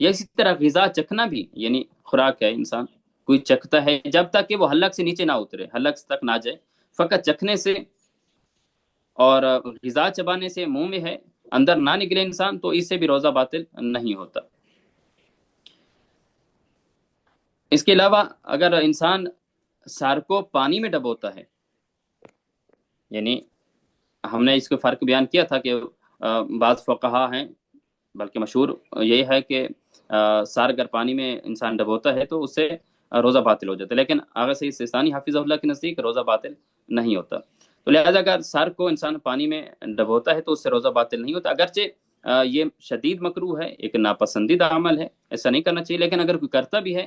یا اسی طرح غذا چکھنا بھی، یعنی خوراک ہے، انسان کوئی چکھتا ہے جب تک کہ وہ حلق سے نیچے نہ اترے، حلق تک نہ جائے، فقط چکھنے سے اور غذا چبانے سے منہ میں ہے، اندر نہ نکلے انسان، تو اس سے بھی روزہ باطل نہیں ہوتا۔ اس کے علاوہ اگر انسان سر کو پانی میں ڈبوتا ہے، یعنی ہم نے اس کو فرق بیان کیا تھا کہ بعض فقہا ہیں، بلکہ مشہور یہ ہے کہ سار اگر پانی میں انسان ڈبوتا ہے تو اس سے روزہ باطل ہو جاتا ہے، لیکن آغا سید سیستانی حافظ اللہ کے نزدیک روزہ باطل نہیں ہوتا۔ تو لہذا اگر سر کو انسان پانی میں ڈبوتا ہے تو اس سے روزہ باطل نہیں ہوتا، اگرچہ یہ شدید مکروہ ہے، ایک ناپسندیدہ عمل ہے، ایسا نہیں کرنا چاہیے، لیکن اگر کوئی کرتا بھی ہے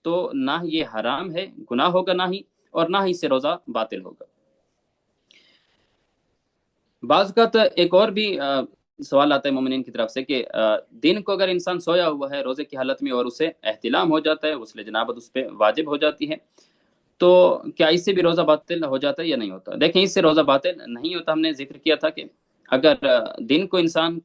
تو نہ یہ حرام ہے، گناہ ہوگا نہ ہی، اور نہ ہی اس سے روزہ باطل ہوگا۔ بعض اوقات ایک اور بھی سوال آتا ہے مومنین کی طرف سے کہ دن کو اگر انسان سویا ہوا ہے روزے کی حالت میں اور اسے احتلام ہو جاتا ہے، غسل جنابت اس پہ واجب ہو جاتی ہے، تو کیا اس سے بھی روزہ باطل ہو جاتا ہے یا نہیں ہوتا؟ دیکھیں، اس سے روزہ باطل نہیں ہوتا۔ ہم نے ذکر کیا تھا کہ اگر دن کو انسان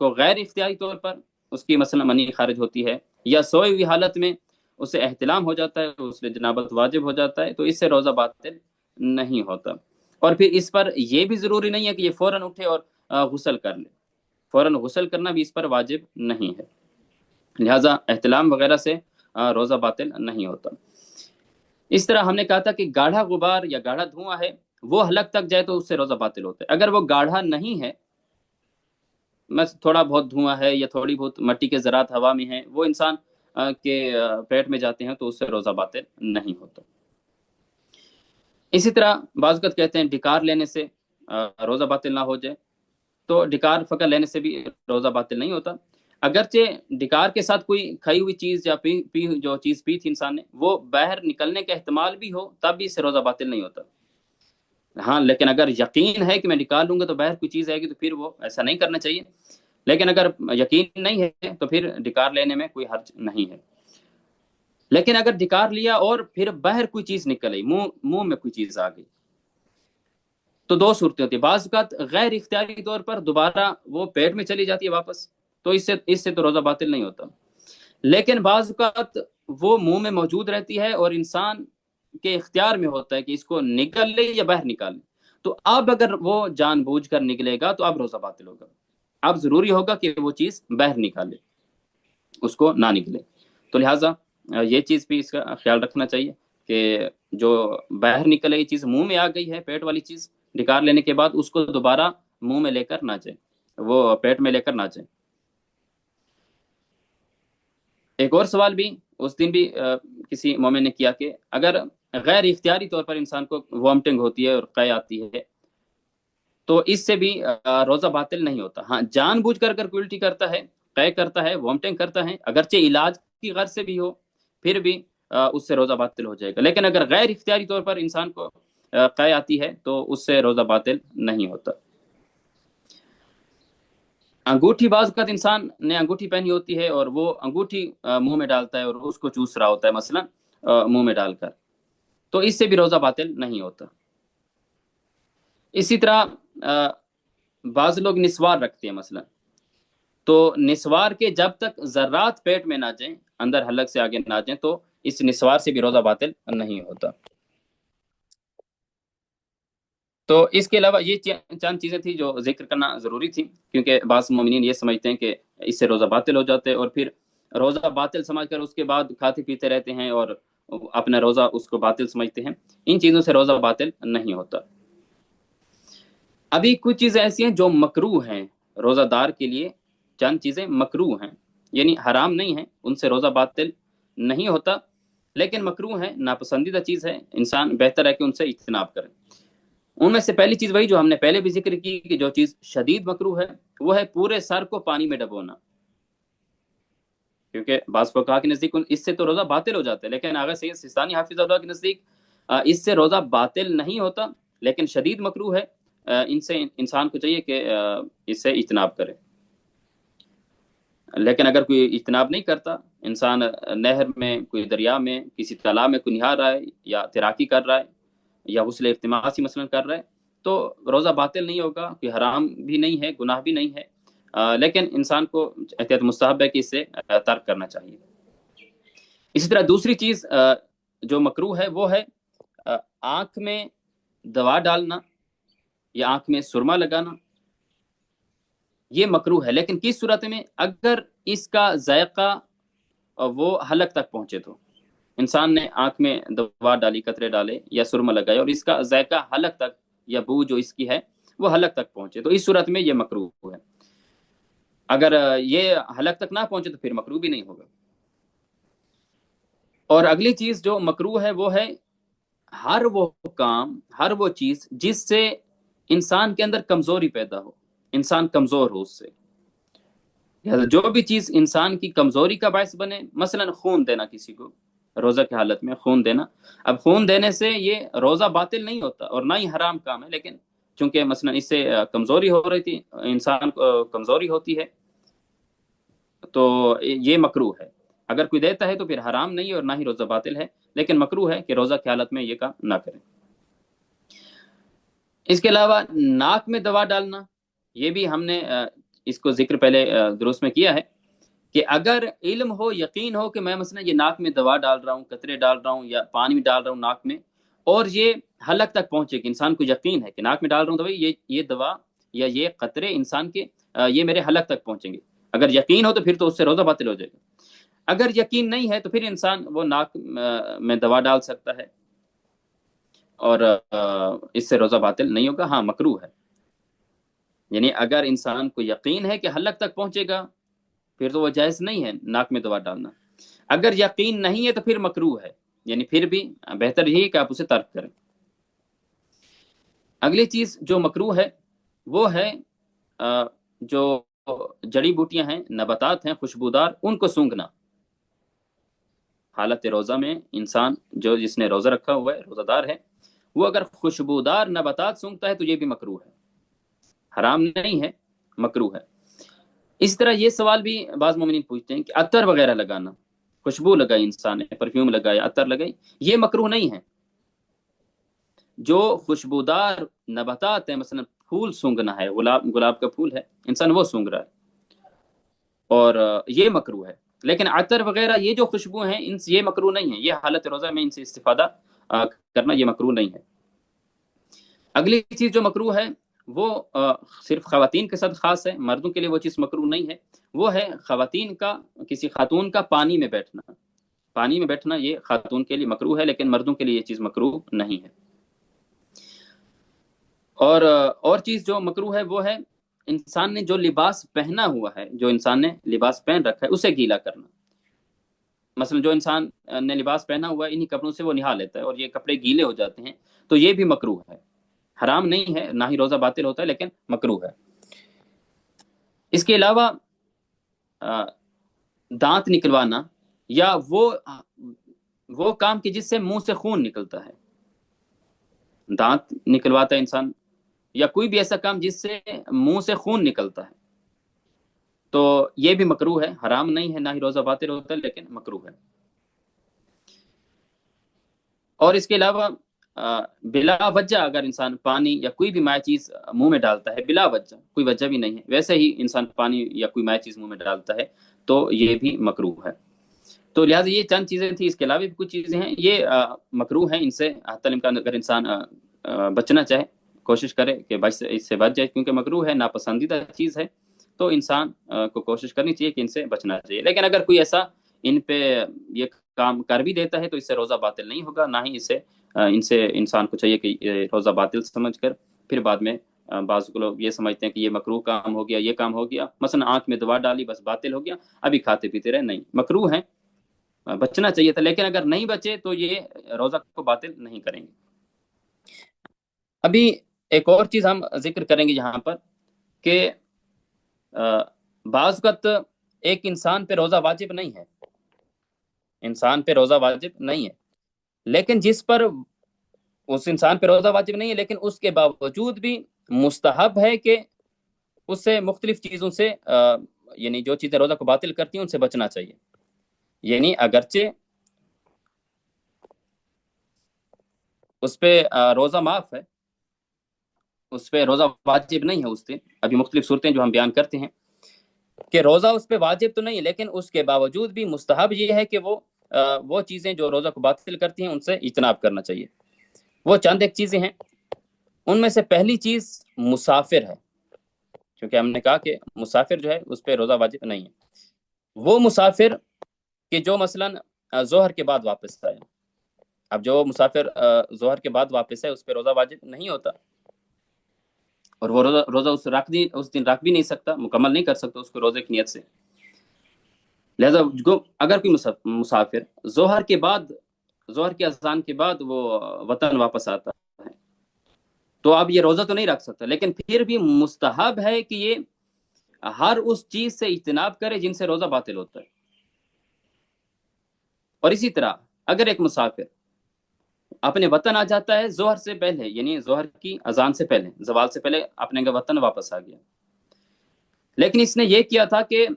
کو غیر اختیاری طور پر اس کی مثلا منی خارج ہوتی ہے، یا سوئی ہوئی حالت میں اسے احتلام ہو جاتا ہے، غسل جنابت واجب ہو جاتا ہے، تو اس سے روزہ باطل نہیں ہوتا۔ اور پھر اس پر یہ بھی ضروری نہیں ہے کہ یہ فوراً اٹھے اور غسل کر لے، فوراً غسل کرنا بھی اس پر واجب نہیں ہے، لہٰذا احتلام وغیرہ سے روزہ باطل نہیں ہوتا۔ اس طرح ہم نے کہا تھا کہ گاڑھا غبار یا گاڑھا دھواں ہے، وہ حلق تک جائے تو اس سے روزہ باطل ہوتا ہے۔ اگر وہ گاڑھا نہیں ہے، بس تھوڑا بہت دھواں ہے یا تھوڑی بہت مٹی کے ذرات ہوا میں ہیں، وہ انسان کے پیٹ میں جاتے ہیں، تو اس سے روزہ باطل نہیں ہوتا۔ اسی طرح بعض اوقات کہتے ہیں ڈکار لینے سے روزہ باطل نہ ہو جائے، تو ڈکار فقط لینے سے بھی روزہ باطل نہیں ہوتا، اگرچہ ڈکار کے ساتھ کوئی کھائی ہوئی چیز یا جو چیز پی تھی انسان نے، وہ باہر نکلنے کا احتمال بھی ہو، تب بھی اس سے روزہ باطل نہیں ہوتا۔ ہاں، لیکن اگر یقین ہے کہ میں نکال لوں گا تو باہر کوئی چیز آئے گی، تو پھر وہ ایسا نہیں کرنا چاہیے، لیکن اگر یقین نہیں ہے تو پھر ڈکار لینے میں کوئی حرج نہیں ہے۔ لیکن اگر ڈکار لیا اور پھر باہر کوئی چیز نکل آئی، منہ میں کوئی چیز آ گئی، تو دو صورتیں ہوتی ہیں۔ بعض اوقات غیر اختیاری طور پر دوبارہ وہ پیٹ میں چلی جاتی ہے واپس، تو اس سے تو روزہ باطل نہیں ہوتا، لیکن بعض اوقات وہ منہ میں موجود رہتی ہے اور انسان کے اختیار میں ہوتا ہے کہ اس کو نکل لے یا باہر نکال لے، تو اب اگر وہ جان بوجھ کر نکلے گا تو اب روزہ باطل ہوگا، اب ضروری ہوگا کہ وہ چیز باہر نکالے، اس کو نہ نکلے۔ تو لہٰذا یہ چیز بھی اس کا خیال رکھنا چاہیے کہ جو باہر نکل رہی چیز منہ میں آ گئی ہے، پیٹ والی چیز، ڈکار لینے کے بعد اس کو دوبارہ منہ میں لے کر نہ جائے، وہ پیٹ میں لے کر نہ جائے۔ ایک اور سوال بھی اس دن بھی کسی مومن نے کیا کہ اگر غیر اختیاری طور پر انسان کو وامٹنگ ہوتی ہے اور قے آتی ہے، تو اس سے بھی روزہ باطل نہیں ہوتا۔ ہاں، جان بوجھ کر اگر کوئی الٹی کرتا ہے، قے کرتا ہے، وامٹنگ کرتا ہے، اگرچہ علاج کی غرض سے بھی ہو، پھر بھی اس سے روزہ باطل ہو جائے گا، لیکن اگر غیر اختیاری طور پر انسان کو قے آتی ہے تو اس سے روزہ باطل نہیں ہوتا۔ انگوٹھی، بعض اوقات انسان نے انگوٹھی پہنی ہوتی ہے اور وہ انگوٹھی منہ میں ڈالتا ہے اور اس کو چوس رہا ہوتا ہے مثلا منہ میں ڈال کر، تو اس سے بھی روزہ باطل نہیں ہوتا۔ اسی طرح بعض لوگ نسوار رکھتے ہیں مثلا، تو نسوار کے جب تک ذرات پیٹ میں نہ جائیں، اندر حلق سے آگے نہ جائیں، تو اس نسوار سے بھی روزہ باطل نہیں ہوتا۔ تو اس کے علاوہ یہ چند چیزیں تھیں جو ذکر کرنا ضروری تھی، کیونکہ بعض مومنین یہ سمجھتے ہیں کہ اس سے روزہ باطل ہو جاتے ہیں، اور پھر روزہ باطل سمجھ کر اس کے بعد کھاتے پیتے رہتے ہیں اور اپنا روزہ اس کو باطل سمجھتے ہیں۔ ان چیزوں سے روزہ باطل نہیں ہوتا۔ ابھی کچھ چیزیں ایسی ہیں جو مکروہ ہیں روزہ دار کے لیے، چند چیزیں مکروہ ہیں، یعنی حرام نہیں ہیں، ان سے روزہ باطل نہیں ہوتا، لیکن مکروہ ہیں، ناپسندیدہ چیز ہے، انسان بہتر ہے کہ ان سے اجتناب کرے۔ ان میں سے پہلی چیز وہی جو ہم نے پہلے بھی ذکر کی کہ جو چیز شدید مکروہ ہے وہ ہے پورے سر کو پانی میں ڈبونا، کیونکہ بعض فقہا کے نزدیک اس سے تو روزہ باطل ہو جاتا ہے، لیکن آغا سید سیستانی حافظ اللہ کے نزدیک اس سے روزہ باطل نہیں ہوتا، لیکن شدید مکروہ ہے، ان سے انسان کو چاہیے کہ اس سے اجتناب کرے۔ لیکن اگر کوئی اجتناب نہیں کرتا، انسان نہر میں، کوئی دریا میں، کسی تالاب میں کوئی نہا رہا ہے یا تیراکی کر رہا ہے یا غسل اغتماسی مثلا کر رہا ہے، تو روزہ باطل نہیں ہوگا، کوئی حرام بھی نہیں ہے، گناہ بھی نہیں ہے، لیکن انسان کو احتیاط مستحب ہے کہ اسے ترک کرنا چاہیے۔ اسی طرح دوسری چیز جو مکروہ ہے وہ ہے آنکھ میں دوا ڈالنا یا آنکھ میں سرما لگانا، یہ مکروہ ہے، لیکن کس صورت میں؟ اگر اس کا ذائقہ وہ حلق تک پہنچے تو انسان نے آنکھ میں دوا ڈالی، قطرے ڈالے یا سرما لگایا اور اس کا ذائقہ حلق تک یا بو جو اس کی ہے وہ حلق تک پہنچے تو اس صورت میں یہ مکروہ ہے۔ اگر یہ حلق تک نہ پہنچے تو پھر مکروہ بھی نہیں ہوگا۔ اور اگلی چیز جو مکروہ ہے وہ ہے ہر وہ کام، ہر وہ چیز جس سے انسان کے اندر کمزوری پیدا ہو، انسان کمزور ہو اس سے، جو بھی چیز انسان کی کمزوری کا باعث بنے، مثلا خون دینا کسی کو روزہ کی حالت میں، خون دینا۔ اب خون دینے سے یہ روزہ باطل نہیں ہوتا اور نہ ہی حرام کام ہے، لیکن چونکہ مثلا اس سے کمزوری ہو رہی تھی، انسان کو کمزوری ہوتی ہے، تو یہ مکروہ ہے۔ اگر کوئی دیتا ہے تو پھر حرام نہیں اور نہ ہی روزہ باطل ہے، لیکن مکروہ ہے کہ روزہ کی حالت میں یہ کام نہ کریں۔ اس کے علاوہ ناک میں دوا ڈالنا، یہ بھی ہم نے اس کو ذکر پہلے دروس میں کیا ہے کہ اگر علم ہو، یقین ہو کہ میں مثلا یہ ناک میں دوا ڈال رہا ہوں، قطرے ڈال رہا ہوں یا پانی ڈال رہا ہوں ناک میں، اور یہ حلق تک پہنچے کہ انسان کو یقین ہے کہ ناک میں ڈال رہا ہوں تو یہ دوا یا یہ قطرے انسان کے یہ میرے حلق تک پہنچیں گے، اگر یقین ہو تو پھر تو اس سے روزہ باطل ہو جائے گا۔ اگر یقین نہیں ہے تو پھر انسان وہ ناک میں دوا ڈال سکتا ہے اور اس سے روزہ باطل نہیں ہوگا، ہاں مکروہ ہے۔ یعنی اگر انسان کو یقین ہے کہ حلق تک پہنچے گا پھر تو وہ جائز نہیں ہے ناک میں دوا ڈالنا، اگر یقین نہیں ہے تو پھر مکروہ ہے، یعنی پھر بھی بہتر یہی ہے کہ آپ اسے ترک کریں۔ اگلی چیز جو مکروہ ہے وہ ہے جو جڑی بوٹیاں ہیں، نباتات ہیں خوشبودار، ان کو سونگھنا۔ حالت روزہ میں انسان جس نے روزہ رکھا ہوا ہے، روزہ دار ہے، وہ اگر خوشبودار نباتات سونگھتا ہے تو یہ بھی مکروہ ہے، حرام نہیں ہے، مکروہ ہے۔ اس طرح یہ سوال بھی بعض مومنین پوچھتے ہیں کہ عطر وغیرہ لگانا، خوشبو لگائی انسان نے، پرفیوم لگایا، عطر لگائی، یہ مکروہ نہیں ہے۔ جو خوشبودار نباتات ہیں، مثلا پھول سونگھنا ہے، گلاب کا پھول ہے، انسان وہ سونگھ رہا ہے اور یہ مکروہ ہے، لیکن عطر وغیرہ یہ جو خوشبو ہیں یہ مکروہ نہیں ہے، یہ حالت روزہ میں ان سے استفادہ کرنا یہ مکروہ نہیں ہے۔ اگلی چیز جو مکروہ ہے وہ صرف خواتین کے ساتھ خاص ہے، مردوں کے لیے وہ چیز مکروہ نہیں ہے، وہ ہے خواتین کا، کسی خاتون کا پانی میں بیٹھنا۔ پانی میں بیٹھنا یہ خاتون کے لیے مکروہ ہے، لیکن مردوں کے لیے یہ چیز مکروہ نہیں ہے۔ اور چیز جو مکروہ ہے وہ ہے انسان نے جو لباس پہنا ہوا ہے، جو انسان نے لباس پہن رکھا ہے اسے گیلا کرنا۔ مثلا جو انسان نے لباس پہنا ہوا ہے انہی کپڑوں سے وہ نہا لیتا ہے اور یہ کپڑے گیلے ہو جاتے ہیں تو یہ بھی مکروہ ہے، حرام نہیں ہے، نہ ہی روزہ باطل ہوتا ہے، لیکن مکروہ ہے۔ اس کے علاوہ دانت نکلوانا یا وہ کام کہ جس سے منہ سے خون نکلتا ہے، دانت نکلواتا ہے انسان یا کوئی بھی ایسا کام جس سے منہ سے خون نکلتا ہے تو یہ بھی مکروہ ہے، حرام نہیں ہے، نہ ہی روزہ باطل ہوتا ہے، لیکن مکروہ ہے۔ اور اس کے علاوہ بلا وجہ اگر انسان پانی یا کوئی بھی مائع چیز منہ میں ڈالتا ہے، بلا وجہ، کوئی وجہ بھی نہیں ہے، ویسے ہی انسان پانی یا کوئی مائع چیز منہ میں ڈالتا ہے تو یہ بھی مکروہ ہے۔ تو لہٰذا یہ چند چیزیں تھیں، اس کے علاوہ بھی کچھ چیزیں ہیں، یہ مکروہ ہیں، ان سے حتی الامکان اگر انسان بچنا چاہے کوشش کرے کہ اس سے بچ جائے، کیونکہ مکروہ ہے، ناپسندیدہ چیز ہے، تو انسان کو کوشش کرنی چاہیے کہ ان سے بچنا چاہیے۔ لیکن اگر کوئی ایسا ان پہ یہ کام کر بھی دیتا ہے تو اس سے روزہ باطل نہیں ہوگا، نہ ہی ان سے انسان کو چاہیے کہ روزہ باطل سمجھ کر پھر بعد میں بعض لوگ یہ سمجھتے ہیں کہ یہ مکروہ کام ہو گیا، یہ کام ہو گیا، مثلا آنکھ میں دوا ڈالی بس باطل ہو گیا، ابھی کھاتے پیتے رہے، نہیں، مکروہ ہے، بچنا چاہیے تھا، لیکن اگر نہیں بچے تو یہ روزہ کو باطل نہیں کریں گے۔ ابھی ایک اور چیز ہم ذکر کریں گے یہاں پر کہ بعض وقت ایک انسان پہ روزہ واجب نہیں ہے، انسان پہ روزہ واجب نہیں ہے، لیکن جس پر اس انسان پہ روزہ واجب نہیں ہے لیکن اس کے باوجود بھی مستحب ہے کہ اس سے مختلف چیزوں سے یعنی جو چیزیں روزہ کو باطل کرتی ہیں ان سے بچنا چاہیے۔ یعنی اگرچہ اس پہ روزہ معاف ہے، اس پہ روزہ واجب نہیں ہے اس دن، ابھی مختلف صورتیں جو ہم بیان کرتے ہیں، کہ روزہ اس پہ واجب تو نہیں، لیکن اس کے باوجود بھی مستحب یہ ہے کہ وہ چیزیں جو روزہ کو باطل کرتی ہیں ان سے اجتناب کرنا چاہیے۔ وہ چند ایک چیزیں ہیں، ان میں سے پہلی چیز مسافر ہے، کیونکہ ہم نے کہا کہ مسافر جو ہے اس پہ روزہ واجب نہیں ہے۔ وہ مسافر کہ جو مثلا ظہر کے بعد واپس آئے، اب جو مسافر ظہر کے بعد واپس ہے اس پہ روزہ واجب نہیں ہوتا، اور وہ روزہ اس دن رکھ بھی نہیں سکتا، مکمل نہیں کر سکتا اس کو روزے کی نیت سے۔ لہذا اگر کوئی مسافر ظہر کی اذان کے بعد وہ وطن واپس آتا ہے تو اب یہ روزہ تو نہیں رکھ سکتا، لیکن پھر بھی مستحب ہے کہ یہ ہر اس چیز سے اجتناب کرے جن سے روزہ باطل ہوتا ہے۔ اور اسی طرح اگر ایک مسافر اپنے وطن آ جاتا ہے ظہر سے پہلے، یعنی ظہر کی اذان سے پہلے، زوال سے پہلے اپنے وطن واپس آ گیا، لیکن اس نے یہ کیا تھا کہ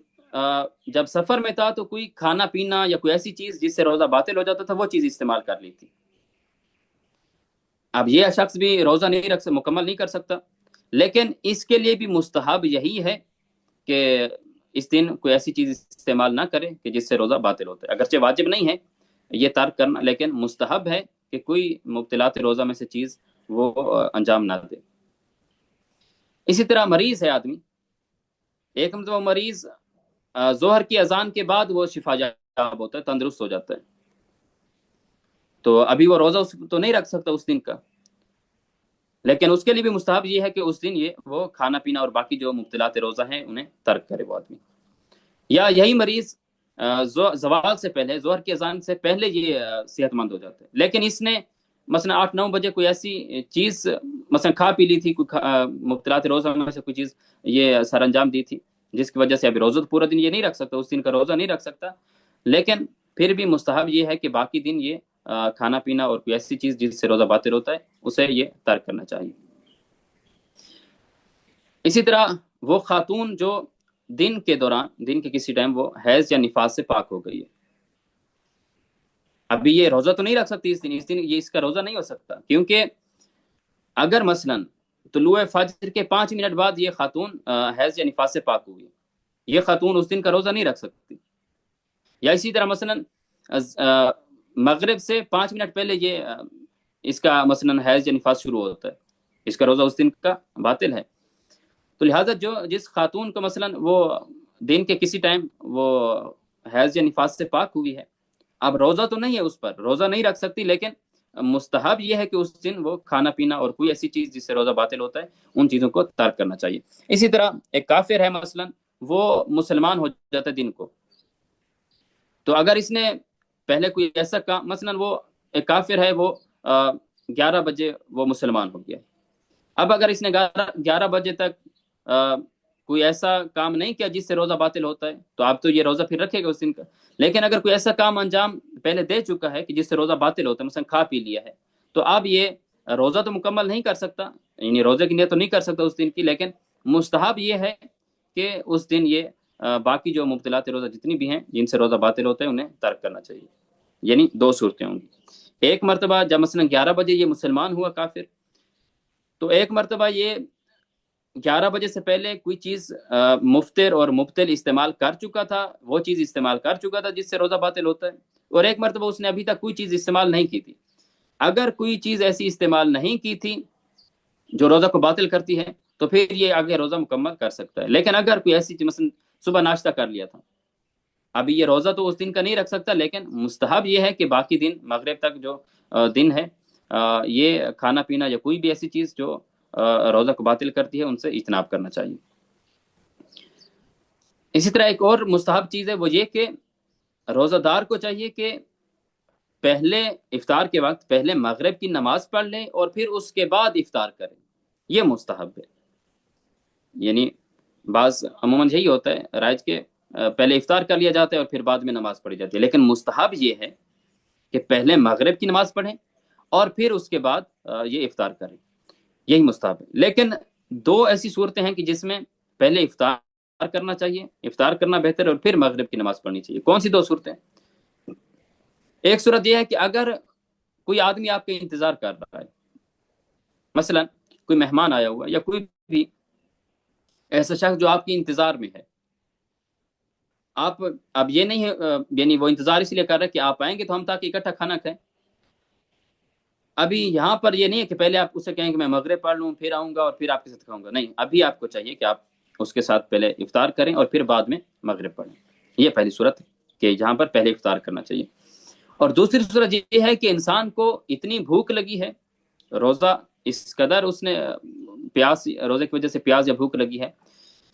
جب سفر میں تھا تو کوئی کھانا پینا یا کوئی ایسی چیز جس سے روزہ باطل ہو جاتا تھا وہ چیز استعمال کر لی تھی، اب یہ شخص بھی روزہ مکمل نہیں کر سکتا، لیکن اس کے لیے بھی مستحب یہی ہے کہ اس دن کوئی ایسی چیز استعمال نہ کرے کہ جس سے روزہ باطل ہوتا ہے۔ اگرچہ واجب نہیں ہے یہ ترک کرنا، لیکن مستحب ہے کہ کوئی مبتلات روزہ میں سے چیز وہ انجام نہ دے۔ اسی طرح مریض ہے آدمی، ایک مرتبہ مریض ظہر کی اذان کے بعد وہ شفا یاب ہوتا ہے، تندرست ہو جاتا ہے، تو ابھی وہ روزہ تو نہیں رکھ سکتا اس دن کا، لیکن اس کے لیے بھی مستحب یہ ہے کہ اس دن وہ کھانا پینا اور باقی جو مبتلات روزہ ہیں انہیں ترک کرے وہ آدمی۔ یا یہی مریض زوال سے پہلے، ظہر کی اذان سے پہلے یہ صحت مند ہو جاتا ہے، لیکن اس نے مثلا 8-9 بجے کوئی ایسی چیز مثلا کھا پی لی تھی، کوئی مبتلات روزہ میں سے کوئی چیز یہ سر انجام دی تھی، جس کی وجہ سے ابھی روزہ پورا دن یہ نہیں رکھ سکتا، اس دن کا روزہ نہیں رکھ سکتا، لیکن پھر بھی مستحب یہ ہے کہ باقی دن یہ کھانا پینا اور کوئی ایسی چیز جس سے روزہ باطل ہوتا ہے اسے یہ ترک کرنا چاہیے۔ اسی طرح وہ خاتون جو دن کے کسی ٹائم وہ حیض یا نفاس سے پاک ہو گئی ہے، ابھی یہ روزہ تو نہیں رکھ سکتی اس دن یہ اس کا روزہ نہیں ہو سکتا، کیونکہ اگر مثلا طلوع فجر کے 5 منٹ بعد یہ خاتون حیض یا نفاس سے پاک ہوئی، یہ خاتون اس دن کا روزہ نہیں رکھ سکتی۔ یا اسی طرح مثلا مغرب سے 5 منٹ پہلے یہ اس کا مثلا حیض یا نفاس شروع ہوتا ہے، اس کا روزہ اس دن کا باطل ہے۔ تو لہٰذا جس خاتون کو مثلا وہ دن کے کسی ٹائم وہ حیض یا نفاس سے پاک ہوئی ہے، اب روزہ تو نہیں ہے، اس پر روزہ نہیں رکھ سکتی، لیکن مستحب یہ ہے کہ اس دن وہ کھانا پینا اور کوئی ایسی چیز جس سے روزہ باطل ہوتا ہے ان چیزوں کو ترک کرنا چاہیے۔ اسی طرح ایک کافر ہے مثلا وہ مسلمان ہو جاتا ہے دن کو، تو اگر اس نے پہلے کوئی ایسا کام، مثلا وہ ایک کافر ہے وہ 11 بجے وہ مسلمان ہو گیا، اب اگر اس نے 11 بجے تک کوئی ایسا کام نہیں کیا جس سے روزہ باطل ہوتا ہے تو اب تو یہ روزہ پھر رکھے گا اس دن کا، لیکن اگر کوئی ایسا کام انجام پہلے دے چکا ہے کہ جس سے روزہ باطل ہوتا ہے، مثلا کھا پی لیا ہے، تو اب یہ روزہ تو مکمل نہیں کر سکتا، یعنی روزے کی نیت تو نہیں کر سکتا اس دن کی، لیکن مستحب یہ ہے کہ اس دن یہ باقی جو مبتلات روزہ جتنی بھی ہیں جن سے روزہ باطل ہوتا ہے انہیں ترک کرنا چاہیے۔ یعنی 2 صورتیں ہوں گی، ایک مرتبہ جب مثلا 11 بجے یہ مسلمان ہوا کافر، تو ایک مرتبہ یہ 11 بجے سے پہلے کوئی چیز مفطر اور مبتل استعمال کر چکا تھا، وہ چیز استعمال کر چکا تھا جس سے روزہ باطل ہوتا ہے، اور ایک مرتبہ اس نے ابھی تک کوئی چیز استعمال نہیں کی تھی۔ اگر کوئی چیز ایسی استعمال نہیں کی تھی جو روزہ کو باطل کرتی ہے تو پھر یہ آگے روزہ مکمل کر سکتا ہے، لیکن اگر کوئی ایسی چیز مثلا صبح ناشتہ کر لیا تھا، ابھی یہ روزہ تو اس دن کا نہیں رکھ سکتا، لیکن مستحب یہ ہے کہ باقی دن مغرب تک جو دن ہے یہ کھانا پینا یا کوئی بھی ایسی چیز جو روزہ کو باطل کرتی ہے ان سے اجتناب کرنا چاہیے۔ اسی طرح ایک اور مستحب چیز ہے وہ یہ کہ روزہ دار کو چاہیے کہ پہلے افطار کے وقت پہلے مغرب کی نماز پڑھ لے اور پھر اس کے بعد افطار کرے، یہ مستحب ہے۔ یعنی بعض عموماً یہی ہوتا ہے رائج کے پہلے افطار کر لیا جاتا ہے اور پھر بعد میں نماز پڑھی جاتی ہے، لیکن مستحب یہ ہے کہ پہلے مغرب کی نماز پڑھیں اور پھر اس کے بعد یہ افطار کریں، یہی مستحب ہے۔ لیکن 2 ایسی صورتیں ہیں کہ جس میں پہلے افطار کرنا چاہیے، افطار کرنا بہتر ہے، اور پھر مغرب کی نماز پڑھنی چاہیے۔ کون سی 2 صورتیں؟ ایک صورت یہ ہے کہ اگر کوئی آدمی آپ کا انتظار کر رہا ہے، مثلا کوئی مہمان آیا ہوا یا کوئی بھی ایسا شخص جو آپ کی انتظار میں ہے، آپ اب یہ نہیں ہے یعنی وہ انتظار اس لیے کر رہے کہ آپ آئیں گے تو ہم تاکہ اکٹھا کھانا کھائیں. ابھی یہاں پر یہ نہیں ہے کہ پہلے آپ اسے کہیں کہ میں مغرب پڑھ لوں پھر آؤں گا اور پھر آپ کے ساتھ کھاؤں گا. نہیں، ابھی آپ کو چاہیے کہ آپ اس کے ساتھ پہلے افطار کریں اور پھر بعد میں مغرب پڑھیں. یہ پہلی صورت ہے کہ جہاں پر پہلے افطار کرنا چاہیے. اور دوسری صورت یہ ہے کہ انسان کو اتنی بھوک لگی ہے، روزہ اس قدر اس نے پیاس، روزے کی وجہ سے پیاس یا بھوک لگی ہے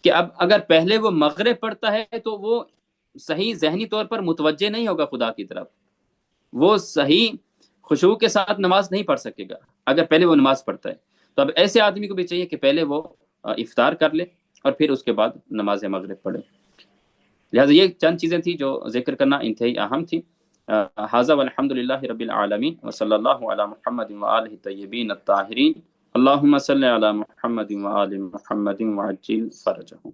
کہ اب اگر پہلے وہ مغرب پڑھتا ہے تو وہ صحیح ذہنی طور پر متوجہ نہیں ہوگا خدا کی طرف، وہ صحیح خشوع کے ساتھ نماز نہیں پڑھ سکے گا اگر پہلے وہ نماز پڑھتا ہے. تو اب ایسے آدمی کو بھی چاہیے کہ پہلے وہ افطار کر لے اور پھر اس کے بعد نماز مغرب پڑھے. لہٰذا یہ چند چیزیں تھیں جو ذکر کرنا انتہائی اہم تھی. حاذا والحمد للہ رب العالمین وصلی اللہ علی محمد وآلہ الطیبین الطاہرین. اللہم صلی علی محمد وآل محمد وعجل فرجہم.